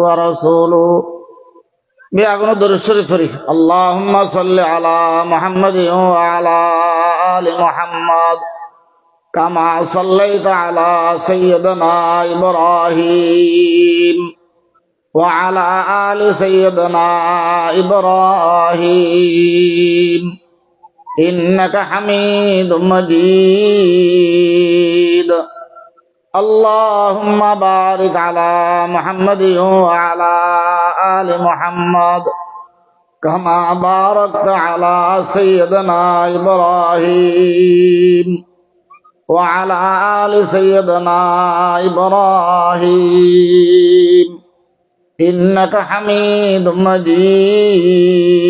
ورسوله بأغنى الدرود الشريف اللهم صل على محمد وعلى آل محمد كما صليت على سيدنا إبراهيم وعلى آل سيدنا إبراهيم إنك حميد مجيد اللهم بارك على محمد وعلى آل محمد كما باركت على سيدنا إبراهيم وعلى آل سيدنا إبراهيم إنك حميد مجيد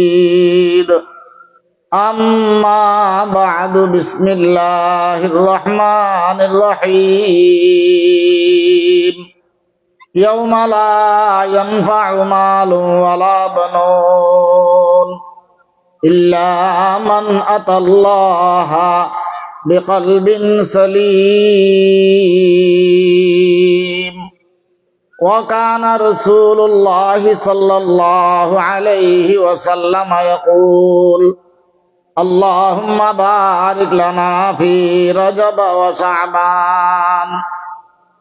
أما بعد بسم الله الرحمن الرحيم يوم لا ينفع مال ولا بنون إلا من أتى الله بقلب سليم وكان رسول الله صلى الله عليه وسلم يقول اللهم بارك لنا في رجب وشعبان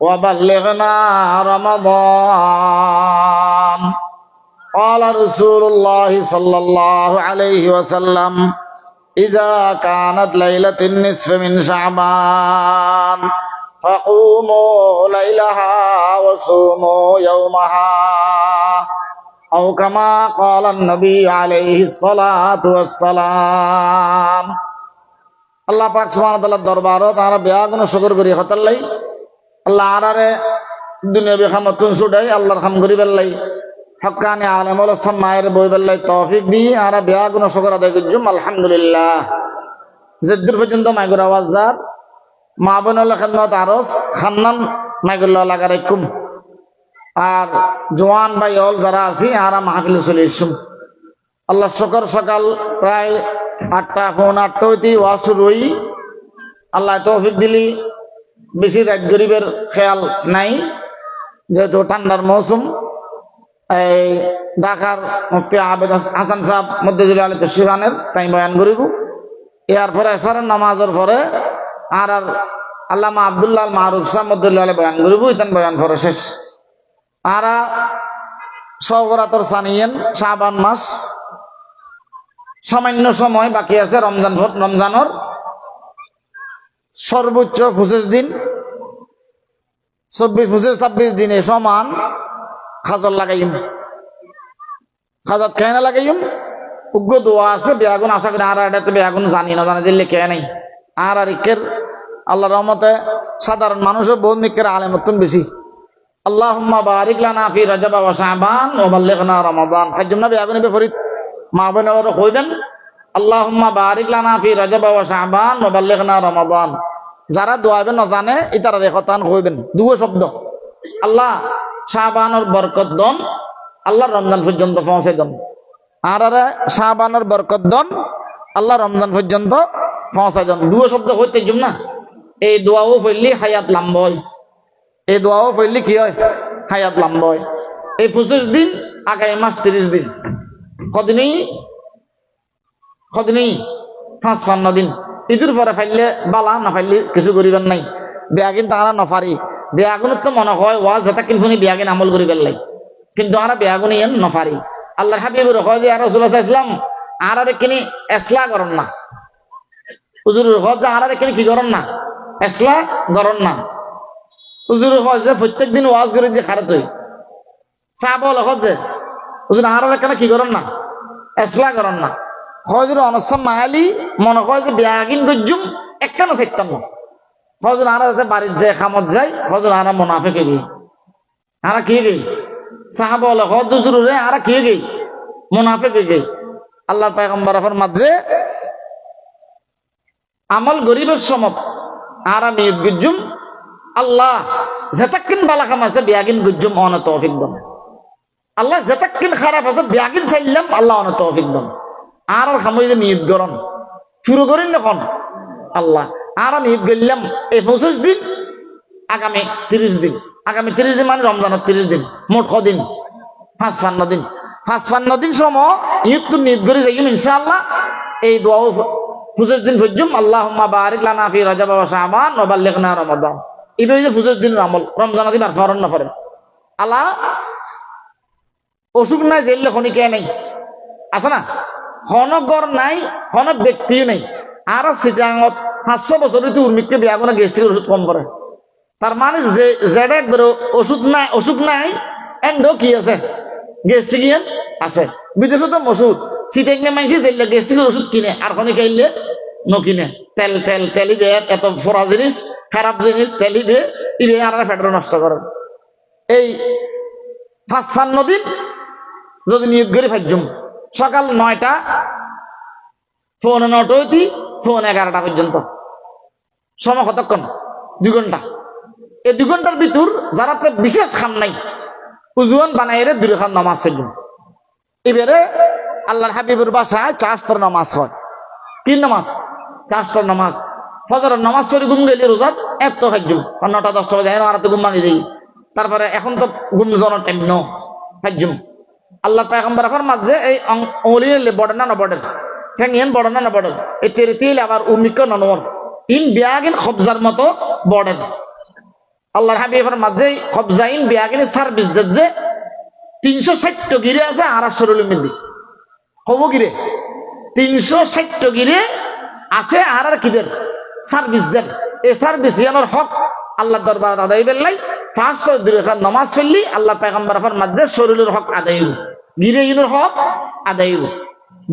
وبلغنا رمضان قال رسول الله صلى الله عليه وسلم إذا كانت ليلة النصف من شعبان فقوموا ليلها وصوموا يومها أو كما قال النبي عليه الصلاة والسلام আল্লাহ পাক সুবহানাহু ওয়া তাআলার দরবারত আমরা বেয়াগুন শুকর করি হতাল্লাই আল্লাহ আরারে দুনিয়াবি খামতুন সুডাই আল্লাহর খাম করি বেল্লাই হক্কানি আলেমুল ইসলাম মায়ের বই বেল্লাই তৌফিক দি আমরা বেয়াগুন শুকর আদায় করজুম আলহামদুলিল্লাহ জেদ্দুর পর্যন্ত মাইগুর আওয়াজদার মা বোনের খেদমত আরস খান্নান মাইগুল্লাহ লাগারাইকুম আর জওয়ান ভাই অল যারা আছি আর মাহফিলে চলে এসুম আল্লাহ শুকর সকাল প্রায় 8টা ফোন 8টা হইতে ওয়াজ শুরু হই আল্লাহ তৌফিক দিলি বেশি রাত গরিবের খেয়াল নাই যেহেতু ঠান্ডার মৌসুম এই ঢাকার মুফতি আবেদ হাসান সাহেব মধ্যজুল আলী তশরিফানের তাই বয়ান করিব এর পরে এশারের নামাজের পরে আর আল্লামা আব্দুল্লাহ আল মারুফ সাহেব মধ্যজুল আলী বয়ান করিব ইতান বয়ান পরে শেষ আরা সবরাতর সানিয়েন শাবান মাস সামান্য সময় বাকি আছে রমজানের সর্বোচ্চ 25 দিন 24-25-26 দিনে সমান খাজর লাগাইম খাজত খেয়ে না লাগাইম উগ্র দোয়া আছে বেয়াগুন আশা করি আর এটাতে বেয়াগুন জানি না দিল্লি খেয়ে নেই আর ইকের আল্লাহ রহমতে সাধারণ মানুষও বহু মিকের আলেমতন বেশি আল্লাহুম্মা বারিক লানা ফি রজব ওয়া শাবান ওয়া বাল্লিগনা রমাদান ফাজুমনা বেয়াগুনি বিপরীত মা বোনেরা কইবেন আল্লাহুম্মা বারিক লানা ফি রজব ওয়া শাবান ওয়া বাল্লিগনা রমাদান যারা দোয়াবেন না জানে ইতারা রেখতান কইবেন দুটো শব্দ আল্লাহ শাবানের বরকত দন আল্লাহ রমজান পর্যন্ত পৌঁছে দেন আর শাবানের বরকত দন আল্লাহ রমজান পর্যন্ত পৌঁছে দেন দুটো শব্দ হইতে জুম না এই দোয়াও পড়লি হায়াত লম্বা হয় এই দোয়াও পড়লি কি হয় হায়াত লম্বা হয় এই 25 দিন আগামী মাস 30 দিন কদিনই 55 দিন ঈদের পরে ফাইলে বালা না ফাইলে কিছু করিবেন নাই বেয়াগিন তারা নফারি বেয়াগুনত তো মনে হয় ওয়াজ যেটা কিন্তু বেয়াগিন আমল করিবেন লাই কিন্তু আমরা বেয়াগুনি এন নফারি আল্লাহর হাবিবুর হয় যে রাসূলুল্লাহ সাল্লাল্লাহু আলাইহি ওয়াসাল্লাম আরারে কিনি ইসলাহ করন না হুজুর হয় যে আরারে কিনি কি করন না ইসলাহ করন না হুজুর হয় যে প্রত্যেকদিন ওয়াজ করে যে খারাপ হই সাহাবা হয় যে হুজুর আরারে কেন কি করন না ইসলাহ করন না হজুর অনসম মায়ালি মনে হয় যে বেয়াগিন গজ্জুম একখানো চাইতাম না হজুর আরা যাতে বাড়ির যায় খামত যায় হজুর আরা মুনাফিকে গই আরা কি গই সাহাবা বলে হজুর রে আরা কি গই মুনাফিকে গই আল্লাহর পয়গম্বর ফরমাত যে আমল গরিবের সমত আরা নিয়ত গজ্জুম আল্লাহ যেতাকিন বালা কাম আছে বেয়াগিন গজ্জুম অন তৌফিক দান আল্লাহ যেতাকিন খারাপ আছে বেয়াগিন চাইলাম আল্লাহ অন তৌফিক দান আর খামই যে নিয়ত গরম শুরু করেন যখন আল্লাহ আর নিয়ত করলাম এই 25 দিন আগামী 30 দিন আগামী 30 দিন মানে রমজানের 30 দিন, মোট কদিন? 55 দিন। 55 দিন সময় ঈদ তো নিয়ত করে যাইম ইনশাআল্লাহ। এই দোয়া ফুজুর দিন ফুজুম আল্লাহুম্মা বারিক লানা ফি রজব ওয়া শাবান ওয়া বাল্লিগনা রমাদান। এইভাবে যে ফুজুর দিন আমল রমজান দিন আর ফরন না করেন। আল্লাহ অসুখ নাই, জেল খনিকে নাই, আছে না? হনগর নাই, হন ব্যক্তিও নাই। আর সিটাঙত 500 বছর উর্মিককে বিয়া কোনো গেস্ট্রিক ওষুধ কম করে। তার মানে যেটা একবার অসুখ নাই এন্ড কি আছে? গেস্ট্রিক আছে। বিদেশে তো ওষুধ সিটেক নে মাইছি জেলে গেস্ট্রিকের ওষুধ কিনে আর খনি খাইলে নকিনে। তেলিবে এত ফোরা জিনিস, খারাপ জিনিস তেলিবে ইবে আর ফেটর নষ্ট করে। এই 55 দিন যদি নিয়োগ করে ফাইজুম সকাল 9টা ফোন 9টা হইতি ফোন 11টা পর্যন্ত সময় কতক্ষণ? 2 ঘন্টা। এই 2 ঘন্টার ভিতর যারা বিশেষ খাম নাই উজুয়ান বানাইরে 2 রাকাত নামাজ পড়ুন। এবারে আল্লাহর হাবিবের বাসায় 4 স্তর নামাজ হয়। কি নামাজ? 4 স্তর নামাজ। ফজরের নামাজ পড়ে ঘুম গেলে রোজাত এত ফাইজুম 9টা 10টা বাজে আর তো ঘুম ভাঙি যাই। তারপরে এখন তো ঘুম জনের টাইম ন ফাইজুম। আল্লাহ পয়গম্বর ফরমাত যে এই ওলিলে বড় না বড় ঠেঙ্গিয়ান বড় না বড় এই তেরে তেল আবার উমিক ননর ইন বিয়াগিন খবজার মতো বড়। আল্লাহর হাবিব ফরমাত যে খবজাইন বিয়াগিন সার্ভিস দেন যে 360 গিরে আছে আর শরীরের মধ্যে হবো গিরে 360 গিরে আছে আর কিদের সার্ভিস দেন। এই সার্ভিস ইয়ানোর হক আল্লাহ দরবার আদায় বেল্লাই 402 রাকাত নামাজ পড়লি আল্লাহ পয়গম্বর ফরমাত যে শরীরের হক আদায় হইব, গিরে ইনোর হক আদায় হইব।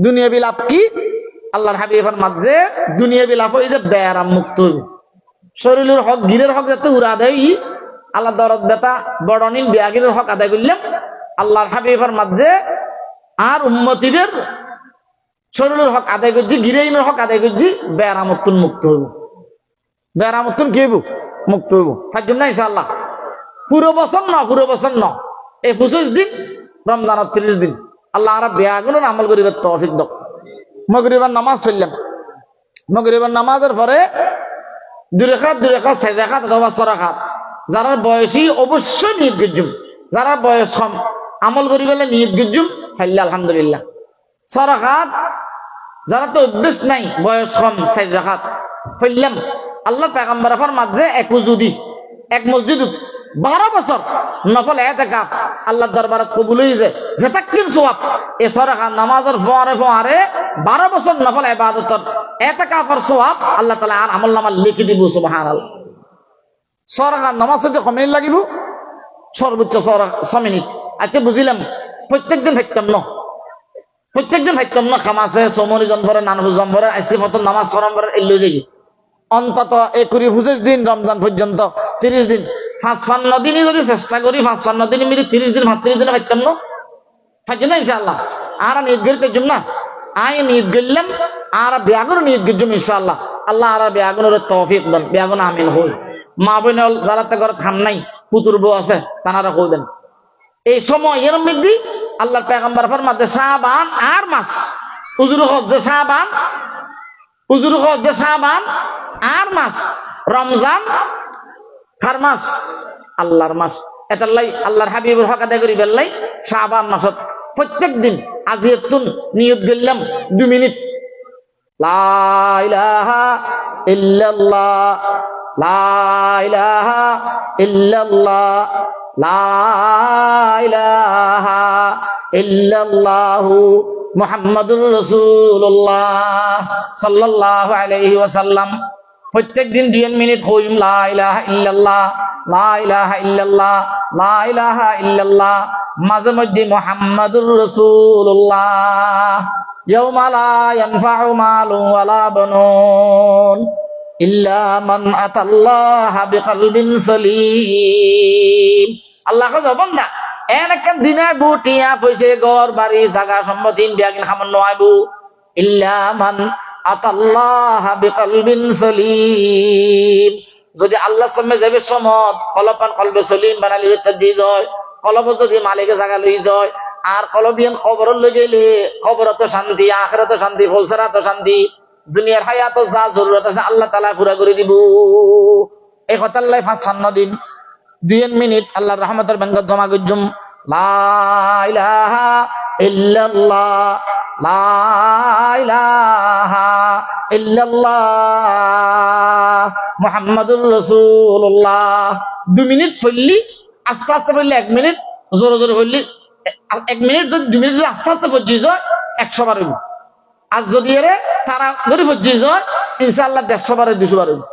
দুনিয়া বিলাপ কি? আল্লাহর হাবিব ফরমাত যে দুনিয়া বিলাপ হই যে বেয়ারাম মুক্ত হইব। শরীরের হক গিরের হক যাতে উড়া আদায় হই আল্লাহ দরদ বেতা বড়নিন বিয়াগিরের হক আদায় করলাম। আল্লাহর হাবিব ফরমাত যে আর উম্মতিদের শরীরের হক আদায় করছি, গিরে ইনোর হক আদায় করছি, বেয়ারামতুন মুক্ত হইব। বেয়ারামতুন কি হইব? মুক্ত হইব। থাকবেন না ইনশাআল্লাহ। পুরো বছর ন এই 25 দিন রমজানের 30 দিন আল্লাহ আর বেয়াগুনের আমল করিবার তৌফিক দাও। মাগরিবের নামাজ পড়লাম। মাগরিবের নামাজের পরে 2 রাকাত 4 রাকাত অথবা 6 রাকাত যারা বয়সী অবশ্যই নিয়ত করজুম। যারা বয়স কম আমল করি বলে নিয়ত করজুম হাইল্লা আলহামদুলিল্লাহ। 6 রাকাত যারা তো অভ্যেস নাই বয়স কম 4 রাকাত পড়লাম। আল্লাহ পয়গম্বর ফরমাত যে এক মসজিদ 12 বছর নফল ইতিকাফ আল্লাহ দরবারে কবুল হইছে যেতাকিন সওয়াব। এই 6 রাকাত নামাজের পরে 12 বছর নফল ইবাদতর ইতিকাফের সওয়াব আল্লাহ তাআলা আর আমলনামা লিখে দিব। সুবহানাল্লাহ। 6 রাকাত নামাজ পড়তে কম মিনিট লাগিব? সর্বোচ্চ 6 মিনিট। আচ্ছা বুঝিলাম প্রত্যেকদিন ফাইতাম না খামাসে সমনি জনভরে নানভু জনভরে আইসি মতন নামাজ সরম্বরে এলো যাই অন্তত 21-25 দিন রমজান পর্যন্ত 30 দিন 55 দিনই যদি চেষ্টা করি 55 দিন মিলে 30 দিন 30 দিনে ফাইতাম না ইনশাআল্লাহ। আর নিয়ত করিতে জুম না আই নিয়ত করলাম আর বিয়াগুন নিয়ত করজুম ইনশাআল্লাহ। আল্লাহ আর বিয়াগুনের তৌফিক দেন। বিয়াগুন আমিন হই। মা বোন যারা ঘরে খাম নাই পুতুর বউ আছে তানারা কইবেন। এই সময় এর মধ্যে আল্লাহর পয়গম্বর ফরমাতে শাবান আর মাস উজুর হজ্জে শাবান আর মাস রমজান কার মাস? আল্লাহর মাস। এটার লাই আল্লাহর হাবিবের হক আদায় করি বেল্লাই শাবান মাসত প্রত্যেক দিন আজিয়াতুন নিয়ত করলাম 2 মিনিট লা ইলাহা ইল্লাল্লাহ লা ইলাহা ইল্লাল্লাহ লা ইলাহা ইল্লাল্লাহু মুহাম্মাদুর রাসূলুল্লাহ সাল্লাল্লাহু আলাইহি ওয়াসাল্লাম। প্রত্যেক দিন 2 মিনিট কইম লা ইলাহা ইল্লাল্লাহ লা ইলাহা ইল্লাল্লাহ লা ইলাহা ইল্লাল্লাহ। মাঝে মধ্যে মুহাম্মাদুর রাসূলুল্লাহ। ইয়াউমা লা ইয়ানফাউ মালুন ওয়ালা বানুন ইল্লা মান আতাল্লাহা বিকলবিন সালিম। আল্লাহ কয় বান্দা এনেক দিনে গুটিয়া পয়সে ঘর বাড়ি জায়গা সম্পত্তি বিয়াগিন খামন নয়বু ইল্লা মান আতাল্লাহা বিকলবিন সালিম। যদি আল্লাহর সামনে যাবে সমত কলপান কলবে সলিম বানালি দি যায় কলব যদি মালিকে জায়গা লই যায় আর কলবিয়ান খবর লই গেলে খবরত শান্তি আখিরাতে শান্তি ফলসরাত শান্তি দুনিয়ার হায়াত যা জরুরত আছে আল্লাহ তাআলা পুরা করে দিব। এই কথা আল্লাহ 55 দিন 2 মিনিট আল্লাহর রহমতের ব্যাংকত জমা করজুম লা ইলাহা ইল্লাল্লাহ লা ইলাহা ইল্লাল্লাহ মুহাম্মাদুর রাসূলুল্লাহ 2 মিনিট পড়লি আস্তে আস্তে পড়লি 1 মিনিট জোরে জোরে পড়লি 1 মিনিট 2 মিনিট আস্তে আস্তে পড়ছি যায় 100 বার হইব আর যদি এরে তারা ধরে পড়ছি যায় ইনশাআল্লাহ 150 বার 200 বার হইব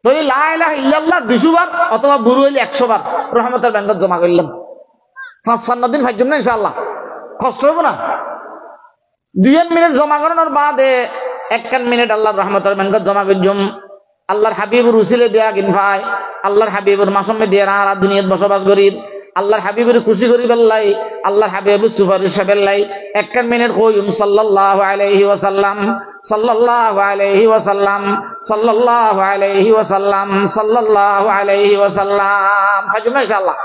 তো এই লা ইলাহা ইল্লাল্লাহ 200 বার অথবা বুড়ো হইলে 100 বার রহমতের ব্যাংকত জমা করলাম 55 দিন ফাইজুম না ইনশাআল্লাহ কষ্ট হইব না 2 মিনিট জমা করানোর বাদে 1 মিনিট আল্লাহর রহমতের ব্যাংকত জমা করজুম আল্লাহর হাবিবুর উসিলে দেয়া কিন ভাই আল্লাহর হাবিবুর মাসমে দিয়ে আর দুনিয়াত বসবাস করি আল্লাহর হাবিবুর খুশি করি বেল্লাই আল্লাহর হাবিবুর সুপারিশ বেল্লাই 1 মিনিট কইম সাল্লাল্লাহু আলাইহি ওয়াসাল্লাম সাল্লাল্লাহু আলাইহি ওয়াসাল্লাম সাল্লাল্লাহু আলাইহি ওয়াসাল্লাম সাল্লাল্লাহু আলাইহি ওয়াসাল্লাম ফাজুম না ইনশাআল্লাহ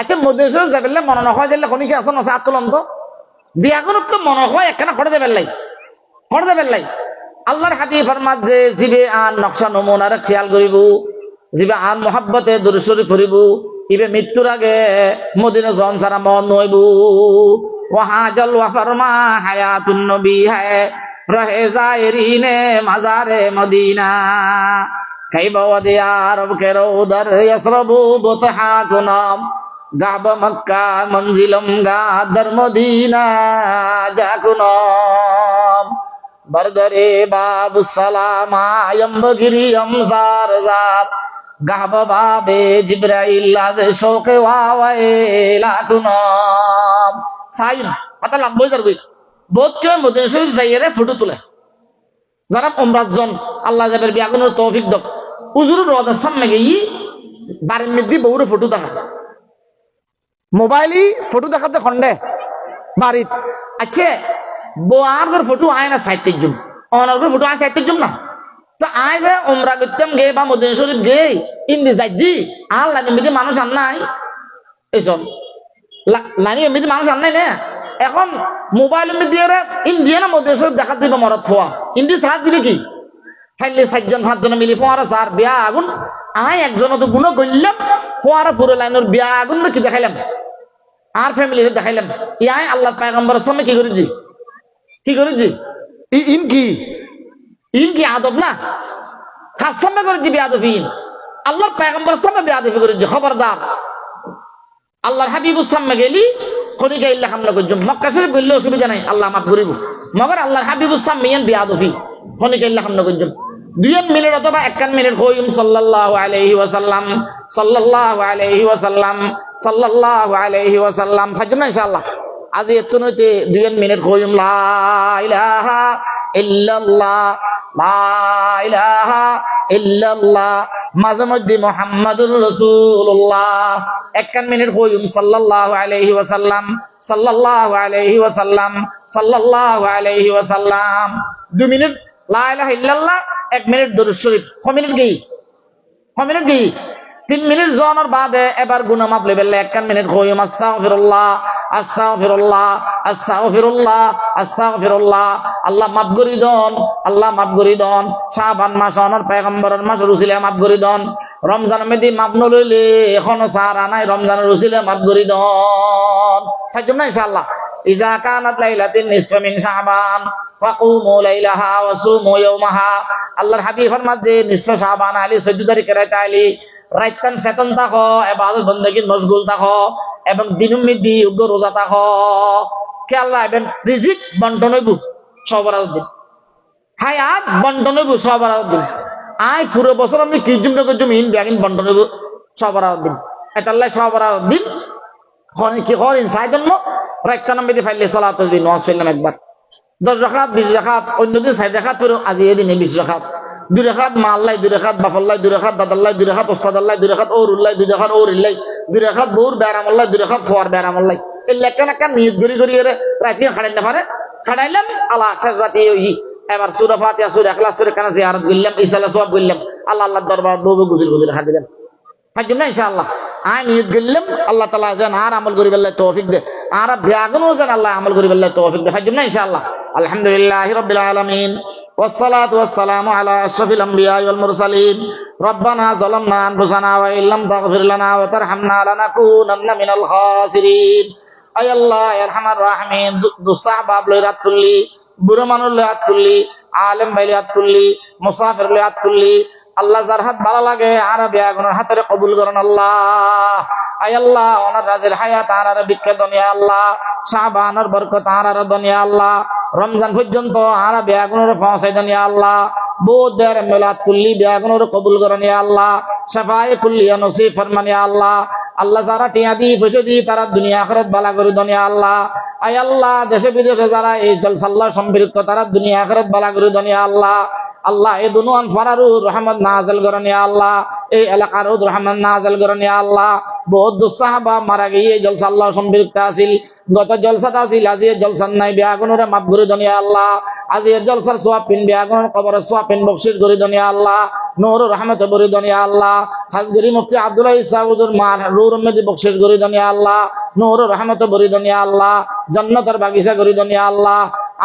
আচ্ছা মধ্যে যাবেল্লাই মনে না হয় যে কোনকে আসন আছে আতুলন তো বিয়াগুন তো মনে হয় একখানা করে যাবেল্লাই আল্লাহর হাবিব ফরমাত যে জিবে আন নকশা নমুনার খেয়াল করিব জিবে আন মোহাব্বতে দুরূদ শরীফ পড়িব ইবে মৃত্যুর আগে মদিনা জন সারা মন নইব ওয়াহাজাল ওয়া ফরমা হায়াতুন নবী হ্যায় রহে জায়রিনে মাজারে মদিনা কাইবা ওয়াদিয়া আরব কে রৌদার ইয়াসরাবু বুতহাকুনাম গাব মক্কা মঞ্জিলম গাদর মদিনা জাকুনাম বরদরে বাবু সালামা আয়ম্বগিরি আমসার জাত গাব বাবে জিব্রাইল আজ শোকে ওয়াওয়ে লাকুনাম সাইন কথা লম্বা যাবে বহুত কেউ মদিনা শরীফ যাইরে ফটো তুলে যারা উমরাত জন আল্লাহ যাবের বিয়াগুনের তৌফিক দাও হুজুরের রওজার সামনে গিয়ে বাড়ির মধ্যে বউরে ফটো দেখা মোবাইলই ফটো দেখাতে খন্ডে বাড়িত আচ্ছা বোয়ার ফটো আয় না সাহিত্যিক জুম অনার ফটো আয় সাহিত্যিক জুম না তো আয় যে উমরা করতাম গে বা মদিনা শরীফ গে ইন্দি যাইজি আর লাইনের মধ্যে মানুষ আন নাই এইসব লাইনের মধ্যে মানুষ আন নাই না এখন মোবাইলের মধ্যে ইন্ডিয়া না মদিনা শরীফ দেখা দিবে মরত ফোয়া ইন্দি সাহায্য দিবে কি খাইলে 4-5 মিলি ফোয়ারা সার বিয়া আগুন আয় একজন তো গুণ করলাম ফোয়ারা পুরো লাইনের বিয়া আগুন কি দেখাইলাম আর ফ্যামিলি দেখাইলাম ইয়াই আল্লাহ পয়গম্বরের সামনে কি করেছি ইন কি আদব না খাস সামনে করেছি বেয়াদবিন আল্লাহর পয়গম্বরের সামনে বেয়াদবি করেছি খবরদার আল্লাহর হাবিবুর সামনে গেলি খনিকা ইল্লা হামলা করছো মক্কা শরীফ বললে অসুবিধা নাই আল্লাহ মাফ করিব মগর আল্লাহর হাবিবুর সামনে ইয়ান বেয়াদবি খনিকা ইল্লা হামলা করছো 2 মিনিট অথবা 1 মিনিট কইম সাল্লাল্লাহু আলাইহি ওয়াসাল্লাম সাল্লাল্লাহু আলাইহি ওয়াসাল্লাম সাল্লাল্লাহু আলাইহি ওয়াসাল্লাম ফাজনা ইনশাআল্লাহ আজি এত নইতে 2 মিনিট কইম লা ইলাহা ইল্লাল্লাহ লা ইলাহা ইল্লাল্লাহ মাঝে মধ্যে মুহাম্মাদুর রাসূলুল্লাহ 1 মিনিট কইম সাল্লাল্লাহু আলাইহি ওয়াসাল্লাম সাল্লাল্লাহু আলাইহি ওয়াসাল্লাম সাল্লাল্লাহু আলাইহি ওয়াসাল্লাম 2 মিনিট লা ইলাহা ইল্লাল্লাহ 1 মিনিট দুরূদ শরীফ 6 মিনিট গই 3 মিনিট জনের বাদে এবার গুনাহ মাফ লেবেল 1 মিনিট কইম আস্তাগফিরুল্লাহ আস্তাগফিরুল্লাহ আস্তাগফিরুল্লাহ আস্তাগফিরুল্লাহ আল্লাহ মাফ করি দন শাবান মাস অনর পয়গম্বরের মাস রসুলে মাফ করি দন রমজান মেদি মাফ নলইলে এখনো সারা নাই রমজানের রসুলে মাফ করি দন তাই না ইনশাআল্লাহ ইজা কানাত লাইলাতুন নিসফা মিন শাবান ফাকুমু লাইলাহা ওয়া সুমু ইয়াওমাহা আল্লাহর হাবিব ফরমাত যে নিসফা শাবান আলী 14 তারিখে রাত আলী রাইতান সেতন থাকো ইবাদত বندگی মশগুল থাকো এবং দিনের মধ্যে উগ্র রোজা থাকো কে আল্লাহ এবং রিজিক বন্টন হইব সবার দিন হায়াত বন্টন হইব সবার দিন আই পুরো বছর আমি কি জন্য ইন ব্যাগিন বন্টন হইব সবার দিন এটা আল্লাহ সবার দিন কি করেন সাইদন রাইতান মধ্যে ফাইলে সালাতুল দিন ওয়াসাল্লাম একবার 10 রাকাত 20 রাকাত অন্য দিন 6 রাকাত করে আজ এই দিনে 20 রাকাত 2 রাকাত মা আল্লাহ 2 রাকাত বাফাল্লাহ 2 রাকাত দাদাল্লাহ 2 রাকাত ওস্তাদ আল্লাহ 2 রাকাত ওরুল্লাহ 2 রাকাত ওরিল্লাহ 2 রাকাত বউর বেরাম আল্লাহ 2 রাকাত ফোয়ার বেরাম আল্লাহ এই লেখা নিয়ত করি রাতে খাড়াই না পারে খাড়াইলাম আল্লাহ শেষ রাতে ওই এবার সূরা ফাতিহা সূরা ইখলাস সূরা কানা জিয়ারত করলাম ইসালা সওয়াব করলাম আল্লাহর দরবার বউ গুজির রাখা দিলাম ফাজনা ইনশাআল্লাহ আই নিয়ত করলাম আল্লাহ তাআলা যেন আর আমল করি আল্লাহ তৌফিক দে আর বিয়াগুনো যেন আল্লাহ আমল করি আল্লাহ তৌফিক দে ফাজনা ইনশাআল্লাহ আলহামদুলিল্লাহি রাব্বিল আলামিন والصلاة والسلام على أشرف الأنبياء والمرسلين ربنا ظلمنا أنفسنا وإن لم تغفر لنا وترحمنا لنكونن من الخاسرين أي الله يا أرحم الراحمين দুস্তাহবাব লই রাত তুললি বুড়ো মানুষ লই হাত তুললি আলেম ভাই হাত তুললি মুসাফির লই হাত তুললি আল্লাহ যার হাত ভালো লাগে আর বেয়াগুনের হাতের কবুল করেন আল্লাহ আয় আল্লাহ ওনার রাজের হায়াত আর বিক্রে দুনিয়া আল্লাহ শাবানের বরকত আর দুনিয়া আল্লাহ রমজান পর্যন্ত আর বেয়াগুনের পৌঁছাই দুনিয়া আল্লাহ বহুত বের মিলাদ কুল্লি বেয়াগুনের কবুল করেন ইয়া আল্লাহ শাফায়ে কুল্লিয়া নসিব ফরমান ইয়া আল্লাহ আল্লাহ যারা টিয়া দি পয়সা দি তারা দুনিয়া আখিরাত বালা করে দুনিয়া আল্লাহ আয় আল্লাহ দেশে বিদেশে যারা এই জলসাল্লাহ সম্পৃক্ত তারা দুনিয়া আখিরাত বালা করে দুনিয়া আল্লাহ আল্লাহ এই দুনুয়ান ফারারুর রহমত নাযিল করেন ইয়া আল্লাহ এই এলাকার রহমত নাযিল করেন ইয়া আল্লাহ বহুত দুঃসাহাবা মারা গিয়ে জলসাল্লাহ সম্পৃক্ত আছিল গত জলসাত আছিল আজি জলসার নাই বেয়াগুনরে মাফ করে দুনিয়া আল্লাহ আজি জলসার সওয়াব পিন বেয়াগুনর কবরের সওয়াব পিন বখশিশ করে দুনিয়া আল্লাহ নূর রহমত করে দুনিয়া আল্লাহ হাজগরি মুফতি আব্দুল্লাহ ইসাউদুর মার রূর মেদি বখশিশ করে দুনিয়া আল্লাহ নূর রহমত করে দুনিয়া আল্লাহ জান্নাতের বাগিচা করে দুনিয়া আল্লাহ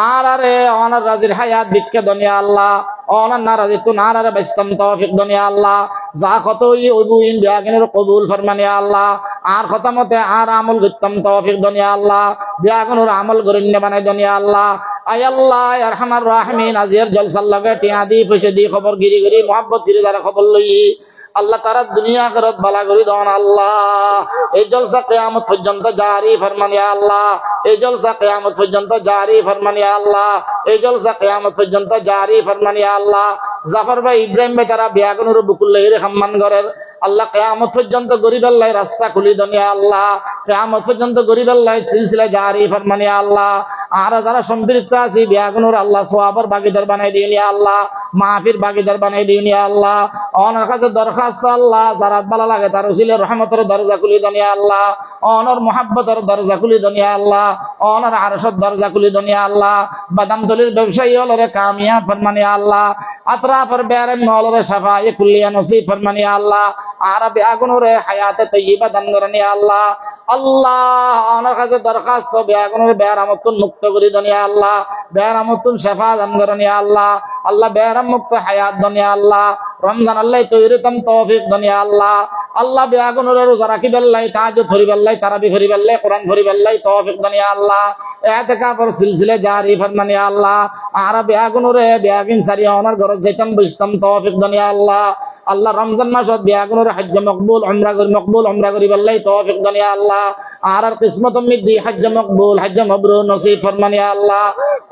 আর আরে অনার রাজির হায়াত বিক্কে দুনিয়া আল্লাহ অনার নারাজি তু নারারে বাইস্তাম তৌফিক দুনিয়া আল্লাহ যা কতই ওইবুইন বেয়াগুনের কবুল ফরমানি আল্লাহ আর খতামতে আর আমল করতাম তৌফিক দুনিয়া আল্লাহ বেয়াগুনের আমল গরিন্য বানাই দুনিয়া আল্লাহ আয় আল্লাহ আরহামার রাহিমিন আজির জলসার লগে টিয়া দি পয়সা দি খবর গিরি গিরি মোহাব্বত গিরি যারা খবর লই আল্লাহ তারা দুনিয়া আখিরাত বালা করি দন আল্লাহ এই জলসা কিয়ামত পর্যন্ত জারি ফরমানি আল্লাহ এই জলসা কিয়ামত পর্যন্ত জারি ফরমানি আল্লাহ এই জলসা কিয়ামত পর্যন্ত জারি ফরমানি আল্লাহ জাফর ভাই ইব্রাহিম ভাই তারা বেয়াগুনের বুকুল লইরে সম্মান করেন আল্লাহ কিয়ামত পর্যন্ত গরিব আল্লাহ রাস্তা খুলি দুনিয়া আল্লাহ কিয়ামত পর্যন্ত গরিব আল্লাহ সিলসিলা জারি ফরমানি আল্লাহ আর যারা সম্পৃক্ত আছি বেয়াগুনের আল্লাহ সওয়াবের ভাগীদার বানাই দিন আল্লাহ মাহফির ভাগীদার বানাই দিন আল্লাহ ওনার কাছে দরখাস্ত আল্লাহ যারা ভালো লাগে তার উসিলে রহমতের দরজা খুলি দুনিয়া আল্লাহ ওনার মুহাব্বতের দরজা খুলি দুনিয়া আল্লাহ ওনার আরশের দরজা খুলি দুনিয়া আল্লাহ বাদামতলির ব্যবসায়ী হলরে কামিয়াব ফরমানি আল্লাহ আতরাফের বেয়ারেন নলরে শাফায়ে কুল্লিয়া নসিব ফরমানি আল্লাহ আর বেয়াগুনের হায়াতে তয়্যিবা দান করেন আল্লাহ আল্লাহ ওনার কাছে দরখাস্ত বেয়াগুনের বেয়ারামতুন মুক্ত করে দুনিয়া আল্লাহ বেয়ারামতুন শাফা দান করেন আল্লাহ আল্লাহ বেয়ারাম মুক্ত হায়াত দুনিয়া আল্লাহ রমজান আল্লাহ তৈরিতম তৌফিক দুনিয়া আল্লাহ আল্লাহ বেয়াগুনের রোজা রাখি বেল্লাই তাহাজ্জুদ করি বেল্লাই তারাবি করি বেল্লাই কোরআন করি বেল্লাই তৌফিক দুনিয়া আল্লাহ ইতিকাফের সিলসিলা জারি ফরমানি আল্লাহ আর বেয়াগুনরে বেয়াগিন সারি ওনার ঘর যাইতাম বসতাম তৌফিক দুনিয়া আল্লাহ আল্লাহ রমজান মাসত বেয়াগুনের হজ্জ মকবুল উমরা করি বেল্লাই তৌফিক দুনিয়া আল্লাহ আর কিসমত মিদি হজ্জ মকবুল হজ্জ মাবরুর নসিব ফরমানি আল্লাহ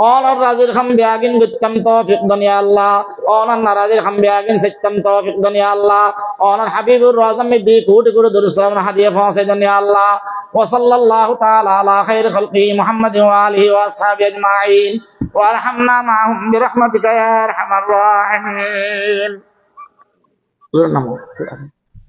ওনার রাজির খাম বেয়াগিন গতম তৌফিক দুনিয়া আল্লাহ ওনার নারাজির খাম বেয়াগিন সত্যম তৌফিক দুনিয়া আল্লাহ ওনার হাবিবুর রাজম মিদি কোটি কোটি দরুদ সালাম হাদিয়া পৌঁছে দুনিয়া আল্লাহ ওয়া সাল্লাল্লাহু তাআলা আলা খাইর খালকি মুহাম্মদ ওয়া আলিহি ওয়া আসহাবিহি আজমাইন ওয়া আরহামনা মাআহুম বিরহমাতিকা ইয়া আরহামার রাহিমিন।